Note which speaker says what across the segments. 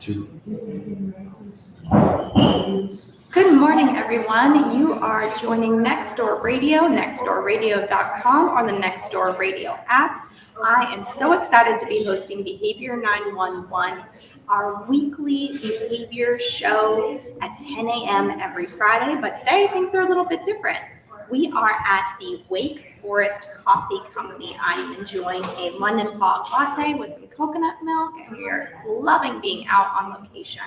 Speaker 1: Good morning, everyone. You are joining Next Door Radio, nextdoorradio.com, or the Next Door Radio app. I am so excited to be hosting Behavior 911, our weekly behavior show at 10 a.m. every Friday. But today, things are a little bit different. We are at the Wake Forest Coffee Company. I am enjoying a London fog latte with some coconut milk, and we are loving being out on location.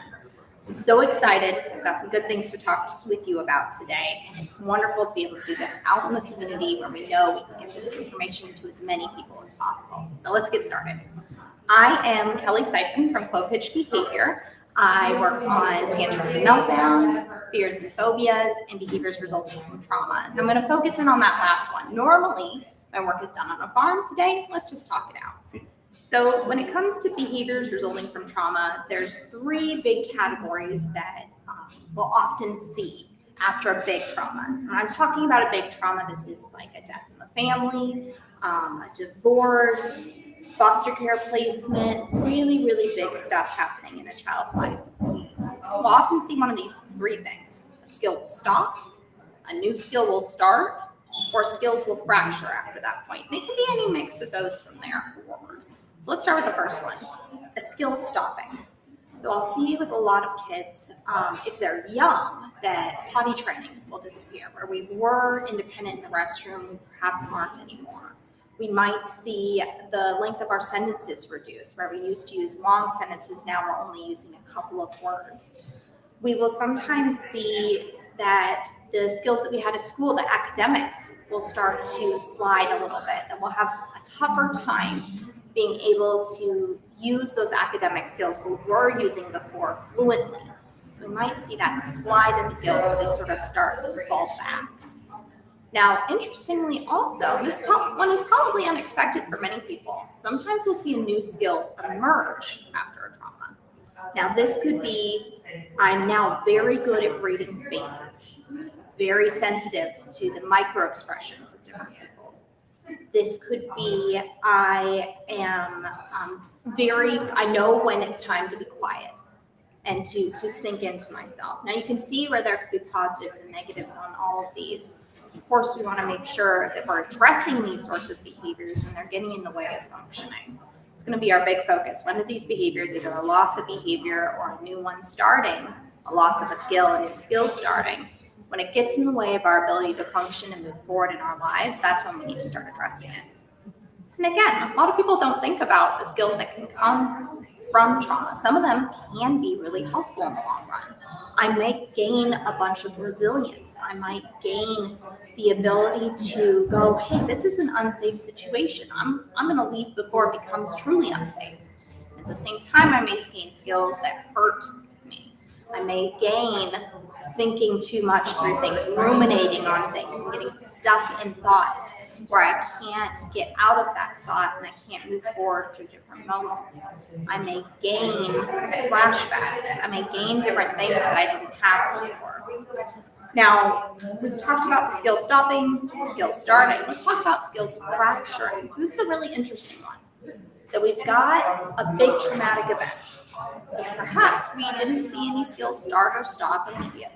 Speaker 1: I'm so excited because I've got some good things to talk with you about today, and it's wonderful to be able to do this out in the community where we know we can get this information to as many people as possible. So let's get started. I am Kellie Syfan from Clove Hitch Behavior. I work on tantrums and meltdowns, fears and phobias, and behaviors resulting from trauma. And I'm going to focus in on that last one. Normally, my work is done on a farm. Today, let's just talk it out. So when it comes to behaviors resulting from trauma, there's three big categories that we'll often see after a big trauma. When I'm talking about a big trauma, this is like a death in the family, a divorce, foster care placement, really, really big stuff happening in a child's life. We'll often see one of these three things. A skill will stop, a new skill will start, or skills will fracture after that point. And it can be any mix of those from there forward. So let's start with the first one, a skill stopping. So I'll see with a lot of kids, if they're young, that potty training will disappear. Where we were independent in the restroom, we perhaps aren't anymore. We might see the length of our sentences reduce, where we used to use long sentences, now we're only using a couple of words. We will sometimes see that the skills that we had at school, the academics, will start to slide a little bit, that we'll have a tougher time being able to use those academic skills we were using before fluently. So we might see that slide in skills where they sort of start to fall back. Now, interestingly also, this one is probably unexpected for many people. Sometimes we'll see a new skill emerge after a trauma. Now, this could be, I'm now very good at reading faces, very sensitive to the micro expressions of different people. This could be, I am I know when it's time to be quiet and to sink into myself. Now, you can see where there could be positives and negatives on all of these. Of course, we want to make sure that we're addressing these sorts of behaviors when they're getting in the way of functioning. It's going to be our big focus. When are these behaviors, either a loss of behavior or a new one starting, a loss of a skill, a new skill starting, when it gets in the way of our ability to function and move forward in our lives, that's when we need to start addressing it. And again, a lot of people don't think about the skills that can come from trauma. Some of them can be really helpful in the long run. I might gain a bunch of resilience. I might gain the ability to go, hey, this is an unsafe situation. I'm going to leave before it becomes truly unsafe. At the same time, I may gain skills that hurt me. I may gain thinking too much through things, ruminating on things, and getting stuck in thoughts where I can't get out of that thought and I can't move forward through different moments. I may gain flashbacks. I may gain different things that I didn't have before. Now, we've talked about the skill stopping, skill starting. Let's talk about skills fracturing. This is a really interesting one. So we've got a big traumatic event. Perhaps we didn't see any skills start or stop immediately.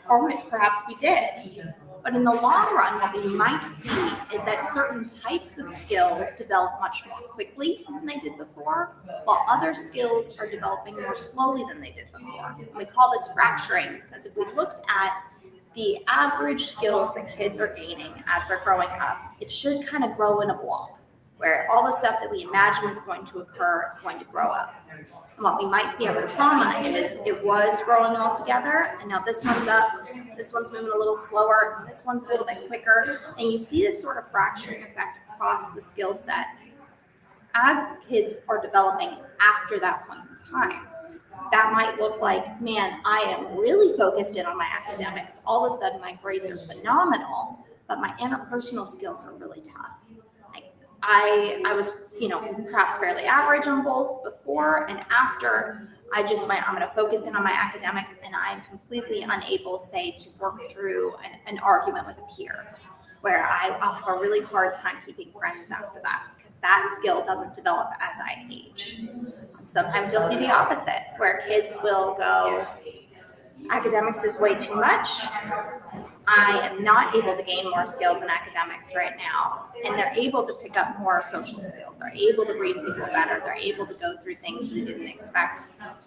Speaker 1: Or perhaps we did. But in the long run, what we might see is that certain types of skills develop much more quickly than they did before, while other skills are developing more slowly than they did before. And we call this fracturing because if we looked at the average skills that kids are gaining as they're growing up, it should kind of grow in a block, where all the stuff that we imagine is going to occur is going to grow up. And what we might see after trauma is it was growing all together, and now this one's up, this one's moving a little slower, and this one's a little bit quicker, and you see this sort of fracturing effect across the skill set as kids are developing after that point in time. That might look like, man, I am really focused in on my academics. All of a sudden, my grades are phenomenal, but my interpersonal skills are really tough. I was, perhaps fairly average on both before and after. I'm going to focus in on my academics, and I'm completely unable, say, to work through an argument with a peer, where I'll have a really hard time keeping friends after that because that skill doesn't develop as I age. Sometimes you'll see the opposite, where kids will go, academics is way too much. I am not able to gain more skills in academics right now. And they're able to pick up more social skills. They're able to read people better. They're able to go through things they didn't expect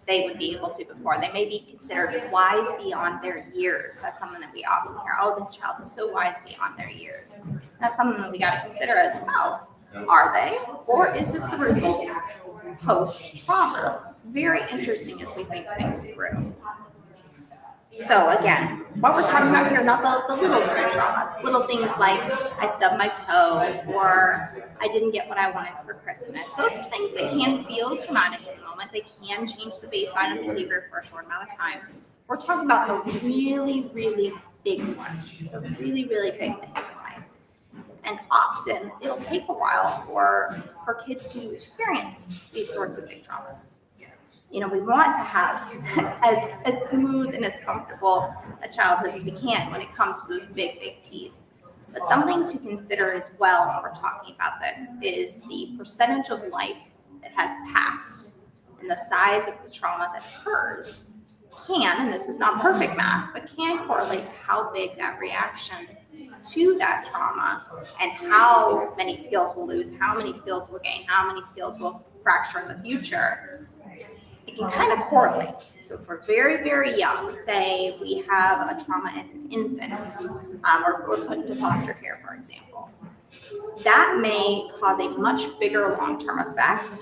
Speaker 1: they would be able to before. They may be considered wise beyond their years. That's something that we often hear. Oh, this child is so wise beyond their years. That's something that we got to consider as well. Are they? Or is this the result post-trauma? It's very interesting as we think things through. So again, what we're talking about here, not the little tiny traumas, little things like I stubbed my toe or I didn't get what I wanted for Christmas. Those are things that can feel traumatic at the moment. They can change the baseline of behavior for a short amount of time. We're talking about the really, really big ones, the really, really big things in life. And often it'll take a while for kids to experience these sorts of big traumas. We want to have as smooth and as comfortable a childhood as we can when it comes to those big, big T's. But something to consider as well when we're talking about this is the percentage of life that has passed and the size of the trauma that occurs can, and this is not perfect math, but can correlate to how big that reaction to that trauma and how many skills we'll lose, how many skills we'll gain, how many skills we'll fracture in the future. It can kind of correlate. So if we're very, very young, say we have a trauma as an infant, or we're put into foster care, for example, that may cause a much bigger long-term effect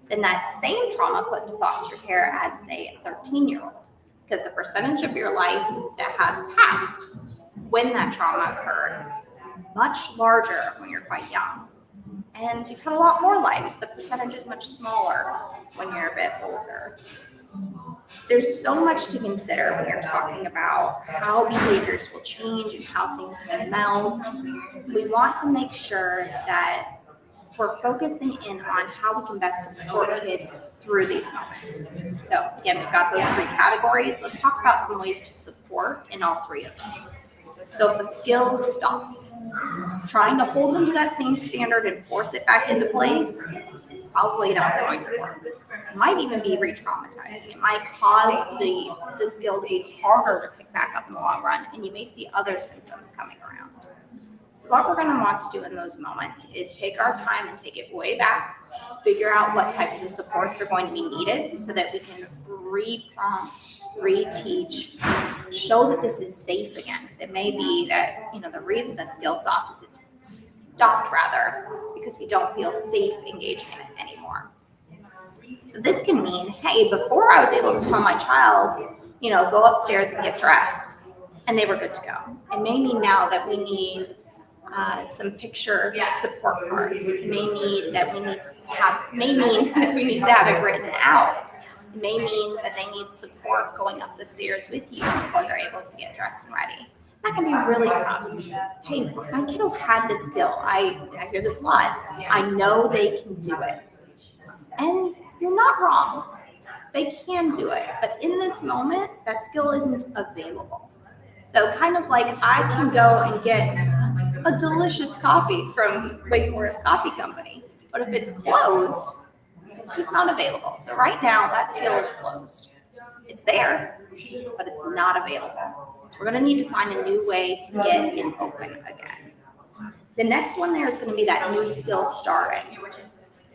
Speaker 1: than that same trauma put into foster care as, say, a 13-year-old. Because the percentage of your life that has passed when that trauma occurred is much larger when you're quite young. And you've had a lot more life, so the percentage is much smaller when you're a bit older. There's so much to consider when you're talking about how behaviors will change and how things will meld. We want to make sure that we're focusing in on how we can best support kids through these moments. So again, we've got those three categories. Let's talk about some ways to support in all three of them. So if a skill stops, trying to hold them to that same standard and force it back into place, probably not going to work. It might even be re-traumatizing. It might cause the skill to be harder to pick back up in the long run, and you may see other symptoms coming around. So what we're going to want to do in those moments is take our time and take it way back, figure out what types of supports are going to be needed so that we can re-prompt, re-teach, show that this is safe again. Because it may be that, the reason the skill stopped is it's because we don't feel safe engaging in it anymore. So this can mean, hey, before I was able to tell my child, go upstairs and get dressed, and they were good to go. It may mean now that we need some picture support cards. It may mean that we need to have it written out. It may mean that they need support going up the stairs with you before they're able to get dressed and ready. That can be really tough. Hey, my kiddo had this skill. I hear this a lot. I know they can do it. And you're not wrong. They can do it. But in this moment, that skill isn't available. So kind of like I can go and get a delicious coffee from Wake Forest Coffee Company, but if it's closed, it's just not available. So right now, that skill is closed. It's there, but it's not available. So we're going to need to find a new way to get it open again. The next one there is going to be that new skill starting.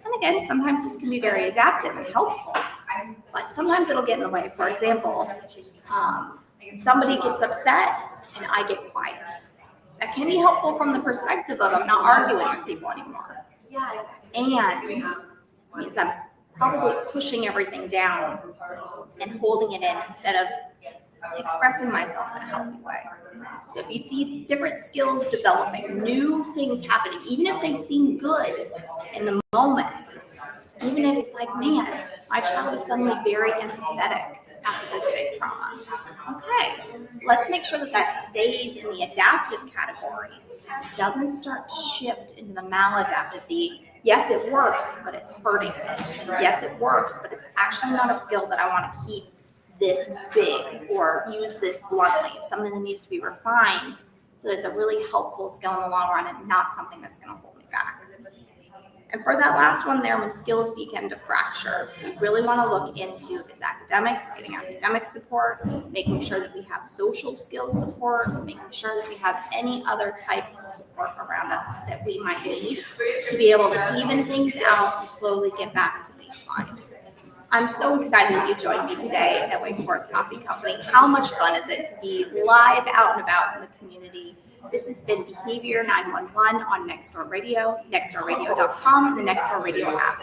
Speaker 1: And again, sometimes this can be very adaptive and helpful, but sometimes it'll get in the way. For example, somebody gets upset and I get quiet. That can be helpful from the perspective of I'm not arguing with people anymore. And means I'm probably pushing everything down and holding it in instead of expressing myself in a healthy way. So if you see different skills developing, new things happening, even if they seem good in the moment, even if it's like, man, my child is suddenly very empathetic after this big trauma. Okay, let's make sure that stays in the adaptive category. It doesn't start to shift into the maladaptive. Yes, it works, but it's hurting me. Yes, it works, but it's actually not a skill that I want to keep this big or use this bluntly. It's something that needs to be refined so that it's a really helpful skill in the long run and not something that's going to hold me back. And for that last one there, when skills begin to fracture, we really want to look into if it's academics, getting academic support, making sure that we have social skills support, making sure that we have any other type of support around us that we might need to be able to even things out and slowly get back to baseline. I'm so excited that you joined me today at Wake Forest Coffee Company. How much fun is it to be live out and about in the community? This has been Behavior 911 on Nextdoor Radio, nextdoorradio.com, and the Nextdoor Radio app.